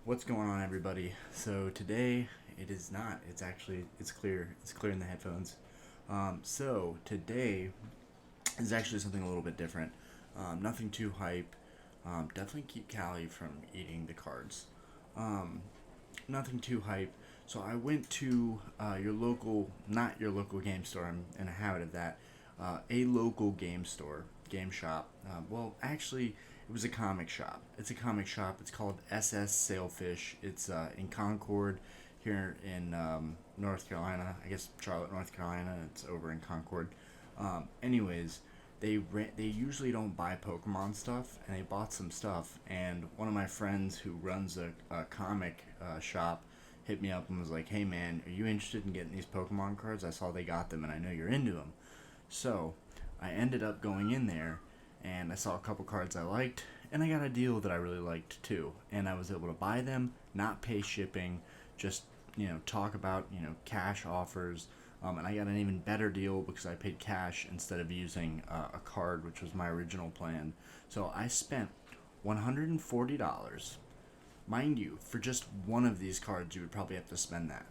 What's going on, everybody? So today it is not. It's clear. It's clear in the headphones. So today is actually something a little bit different. Nothing too hype. Definitely keep Callie from eating the cards. Um, Nothing too hype. So I went to your local, not your local game store. I'm in a habit of that. A local game store, game shop. Well, actually, it was a comic shop. It's a comic shop. It's called SS Sailfish. It's in Concord, here in North Carolina. I guess Charlotte, North Carolina. It's over in Concord. Anyways, they usually don't buy Pokemon stuff, and they bought some stuff. And one of my friends who runs a comic shop hit me up and was like, "Hey man, are you interested in getting these Pokemon cards? I saw they got them, and I know you're into them." So I ended up going in there, and I saw a couple cards I liked, and I got a deal that I really liked too. And I was able to buy them, not pay shipping, just talk about cash offers. And I got an even better deal because I paid cash instead of using a card, which was my original plan. So I spent $140. Mind you, for just one of these cards, you would probably have to spend that.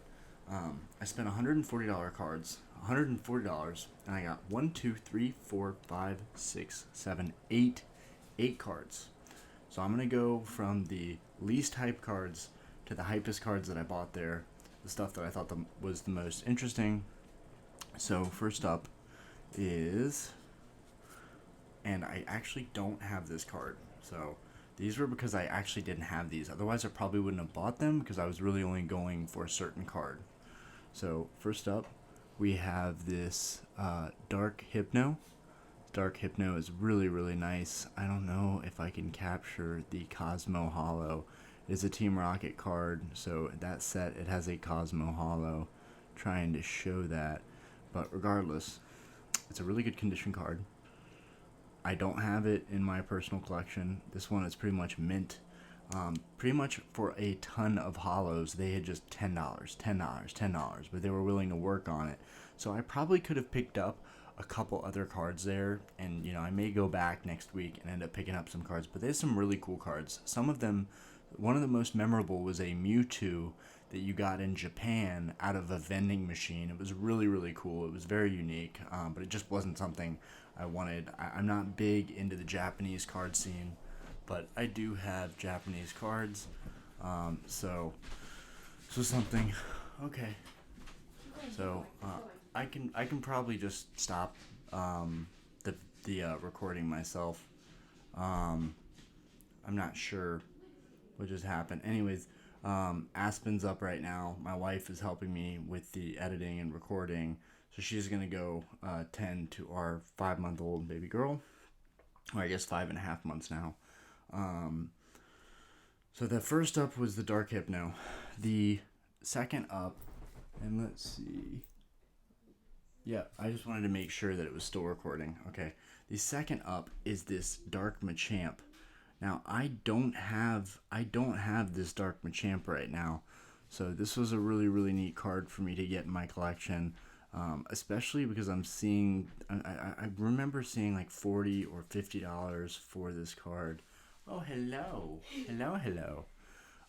I spent $140 cards, $140, and I got one, two, three, four, five, six, seven, eight cards. So I'm gonna go from the least hype cards to the hypest cards that I bought there, the stuff that I thought was the most interesting. So first up is, and I actually don't have this card. So these were because I actually didn't have these. Otherwise, I probably wouldn't have bought them because I was really only going for a certain card. So first up, we have this Dark Hypno. Dark Hypno is really, really nice. I don't know if I can capture the Cosmo Hollow. It is a Team Rocket card, so that set, it has a Cosmo Hollow. Trying to show that. But regardless, it's a really good condition card. I don't have it in my personal collection. This one is pretty much mint. Pretty much for a ton of hollows, they had just $10, $10, $10, but they were willing to work on it. So I probably could have picked up a couple other cards there, and I may go back next week and end up picking up some cards. But there's some really cool cards. Some of them, one of the most memorable was a Mewtwo that you got in Japan out of a vending machine. It was really, really cool. It was very unique, but it just wasn't something I wanted. I'm not big into the Japanese card scene, but I do have Japanese cards. So something. Okay. So I can probably just stop the recording myself. Um, I'm not sure what just happened. Anyways, Aspen's up right now. My wife is helping me with the editing and recording, so she's gonna go tend to our 5 month old baby girl, or I guess 5.5 months now. Um, so the first up was the Dark Hypno. The second up, and let's see. Yeah, I just wanted to make sure that it was still recording. Okay. The second up is this Dark Machamp. Now I don't have this Dark Machamp right now. So this was a really, really neat card for me to get in my collection. Especially because I remember seeing like $40 or $50 for this card. Oh, hello. Hello, hello.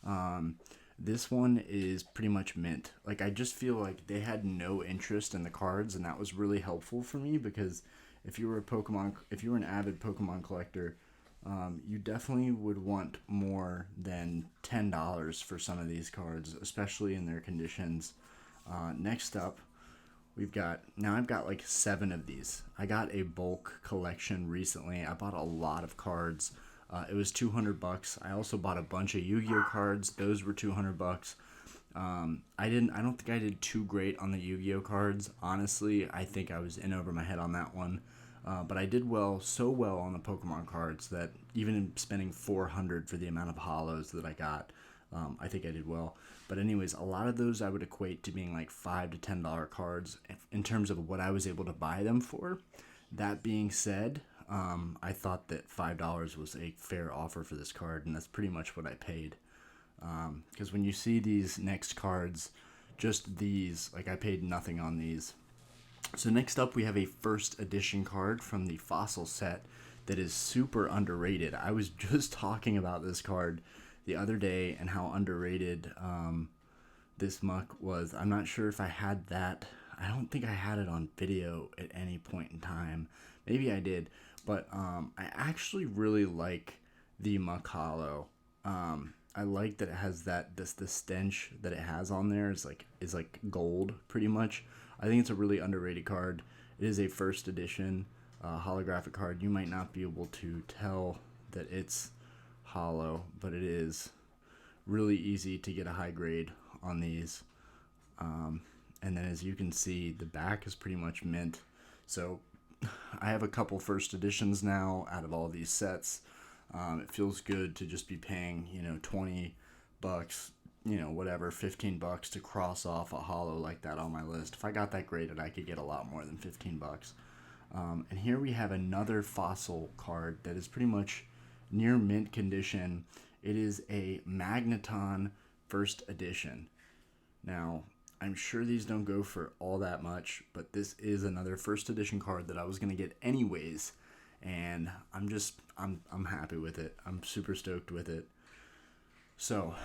Um, this one is pretty much mint. Like, I just feel like they had no interest in the cards, and that was really helpful for me because if you were an avid Pokemon collector, you definitely would want more than $10 for some of these cards, especially in their conditions. Next up, I've got like seven of these. I got a bulk collection recently. I bought a lot of cards. It was $200. I also bought a bunch of Yu-Gi-Oh cards. Those were $200. I don't think I did too great on the Yu-Gi-Oh cards. Honestly, I think I was in over my head on that one. But I did so well on the Pokemon cards that even in spending $400 for the amount of hollows that I got, I think I did well. But anyways, a lot of those I would equate to being like $5 to $10 cards in terms of what I was able to buy them for. That being said, I thought that $5 was a fair offer for this card, and that's pretty much what I paid. Because when you see these next cards, just these, like I paid nothing on these. So next up, we have a first edition card from the Fossil set that is super underrated. I was just talking about this card the other day and how underrated this muck was. I'm not sure if I had that. I don't think I had it on video at any point in time. Maybe I did, but I actually really like the muck hollow. I like that it has the stench that it has on there is like gold pretty much. I think it's a really underrated card. It is a first edition holographic card. You might not be able to tell that it's hollow, but it is really easy to get a high grade on these. And then as you can see, the back is pretty much mint. So I have a couple first editions now out of all these sets. It feels good to just be paying, $20, whatever, $15 to cross off a hollow like that on my list. If I got that graded, I could get a lot more than $15. And here we have another fossil card that is pretty much near mint condition. It is a Magneton first edition. Now, I'm sure these don't go for all that much, but this is another first edition card that I was going to get anyways, and I'm happy with it. I'm super stoked with it. So,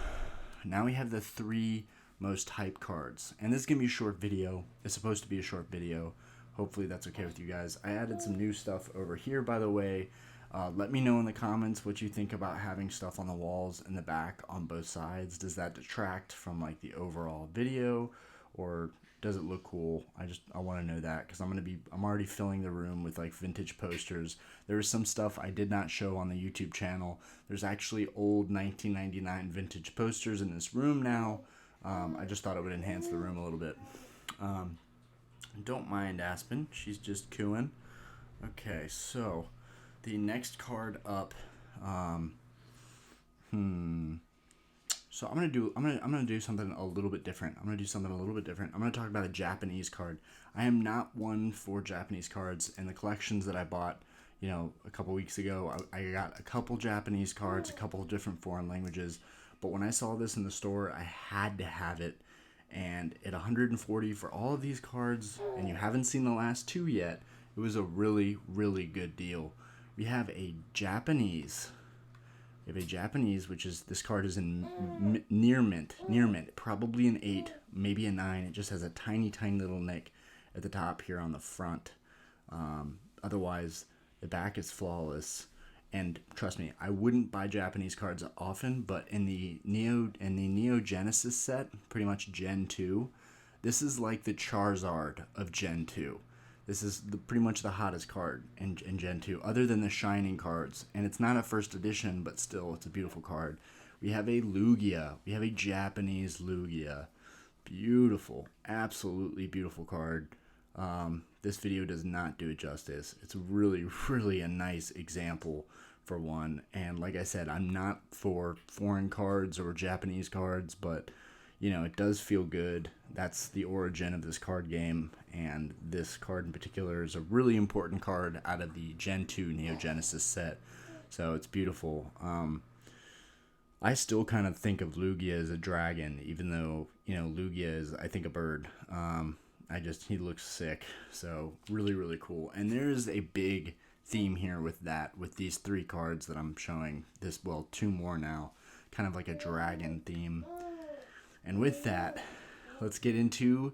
now we have the 3 most hyped cards, and this is going to be a short video. It's supposed to be a short video. Hopefully that's okay with you guys. I added some new stuff over here, by the way. Let me know in the comments what you think about having stuff on the walls and the back on both sides. Does that detract from like the overall video, or does it look cool? I want to know that, because I'm already filling the room with like vintage posters. There is some stuff I did not show on the YouTube channel. There's actually old 1999 vintage posters in this room now. I just thought it would enhance the room a little bit. Don't mind Aspen, she's just cooing. Okay, so the next card up, so I'm gonna do something a little bit different. I'm gonna talk about a Japanese card. I am not one for Japanese cards, and the collections that I bought, a couple weeks ago, I got a couple Japanese cards, a couple different foreign languages. But when I saw this in the store, I had to have it. And at $140 for all of these cards, and you haven't seen the last 2 yet, it was a really, really good deal. We have a Japanese, which is, this card is in near mint, probably an 8, maybe a 9. It just has a tiny, tiny little nick at the top here on the front. Otherwise, the back is flawless. And trust me, I wouldn't buy Japanese cards often, but in the Neo Genesis set, pretty much Gen 2, this is like the Charizard of Gen 2. This is pretty much the hottest card in Gen 2, other than the Shining cards. And it's not a first edition, but still, it's a beautiful card. We have a Lugia. We have a Japanese Lugia. Beautiful. Absolutely beautiful card. This video does not do it justice. It's really, really a nice example for one. And like I said, I'm not for foreign cards or Japanese cards, but it does feel good. That's the origin of this card game, and this card in particular is a really important card out of the Gen 2 Neo Genesis set. So it's beautiful. I still kind of think of Lugia as a dragon, even though, Lugia is, I think, a bird. He looks sick. So really, really cool. And there's a big theme here with these 3 cards that I'm showing. 2 more now. Kind of like a dragon theme. And with that, let's get into,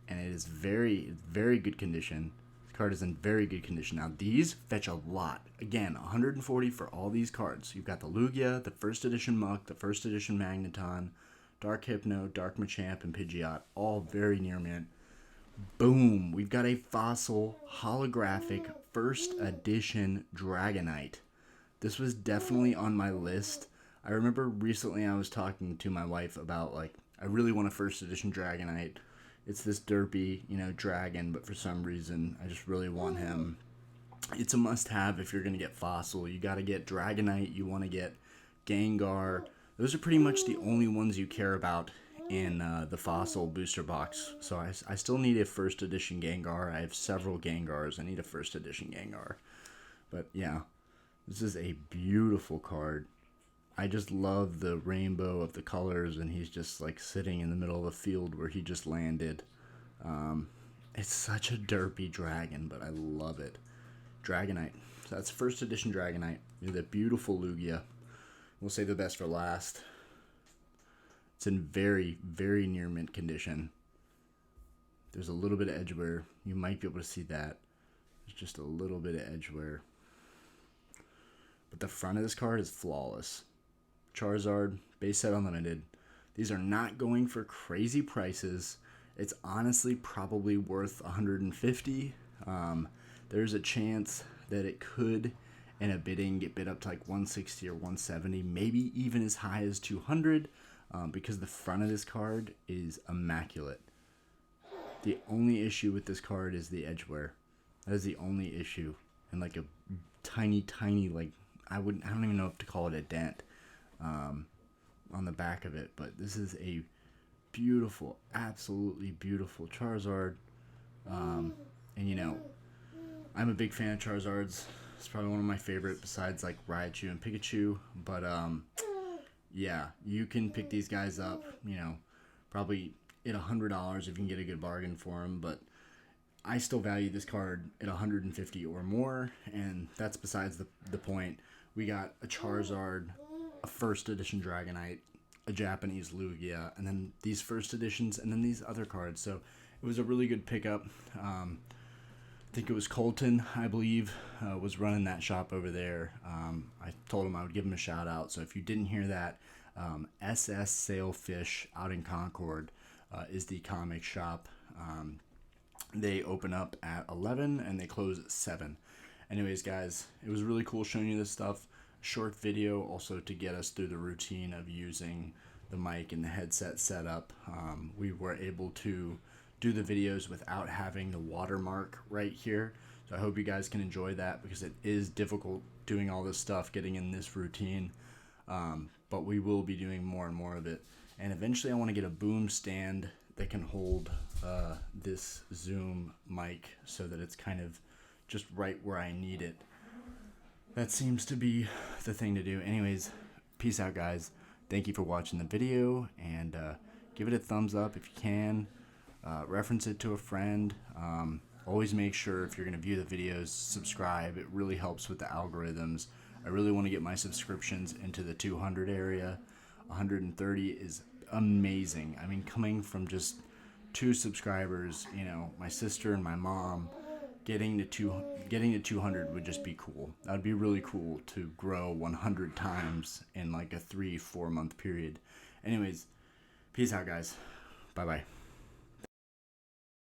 and it is very, very good condition. This card is in very good condition. Now, these fetch a lot. Again, $140 for all these cards. You've got the Lugia, the first edition Muck, the first edition Magneton, Dark Hypno, Dark Machamp, and Pidgeot, all very near mint. Boom! We've got a fossil holographic first edition Dragonite. This was definitely on my list. I remember recently I was talking to my wife about, I really want a first edition Dragonite. It's this derpy, dragon, but for some reason I just really want him. It's a must-have if you're going to get fossil. You got to get Dragonite, you want to get Gengar. Those are pretty much the only ones you care about in the fossil booster box. So I still need a first edition Gengar. I have several Gengars. I need a first edition Gengar. But yeah, this is a beautiful card. I just love the rainbow of the colors, and he's just sitting in the middle of a field where he just landed. It's such a derpy dragon, but I love it. Dragonite. So that's first edition Dragonite. The beautiful Lugia. We'll save the best for last. It's in very, very near mint condition. There's a little bit of edge wear. You might be able to see that. There's just a little bit of edge wear. But the front of this card is flawless. Charizard, base set unlimited. These are not going for crazy prices. It's honestly probably worth $150. There's a chance that it could, in a bidding, get bid up to like $160 or $170, maybe even as high as $200, because the front of this card is immaculate. The only issue with this card is the edge wear. That is the only issue, and like a tiny, like I don't even know if to call it a dent on the back of it. But this is a beautiful, absolutely beautiful Charizard, and you know, I'm a big fan of Charizards. It's probably one of my favorite besides like Raichu and Pikachu. But yeah, you can pick these guys up, you know, probably at $100 if you can get a good bargain for them. But I still value this card at $150 or more, and that's besides the point. We got a Charizard, a first edition Dragonite, a Japanese Lugia, and then these first editions, and then these other cards. So it was a really good pickup. I think it was Colton, I believe, was running that shop over there. I told him I would give him a shout out. So if you didn't hear that, SS Sailfish out in Concord is the comic shop. They open up at 11 and they close at 7. Anyways, guys, it was really cool showing you this stuff. Short video also to get us through the routine of using the mic and the headset setup. We were able to do the videos without having the watermark right here. So I hope you guys can enjoy that, because it is difficult doing all this stuff, getting in this routine. But we will be doing more and more of it. And eventually I want to get a boom stand that can hold this Zoom mic so that it's kind of just right where I need it. That seems to be the thing to do. Anyways, peace out, guys. Thank you for watching the video, and give it a thumbs up if you can. Reference it to a friend. Always make sure, if you're going to view the videos, subscribe. It really helps with the algorithms. I really want to get my subscriptions into the 200 area. 130 is amazing. I mean, coming from just 2 subscribers, you know, my sister and my mom, getting to 200 would just be cool. That would be really cool to grow 100 times in like a 3-4 month period. Anyways, peace out, guys. Bye bye.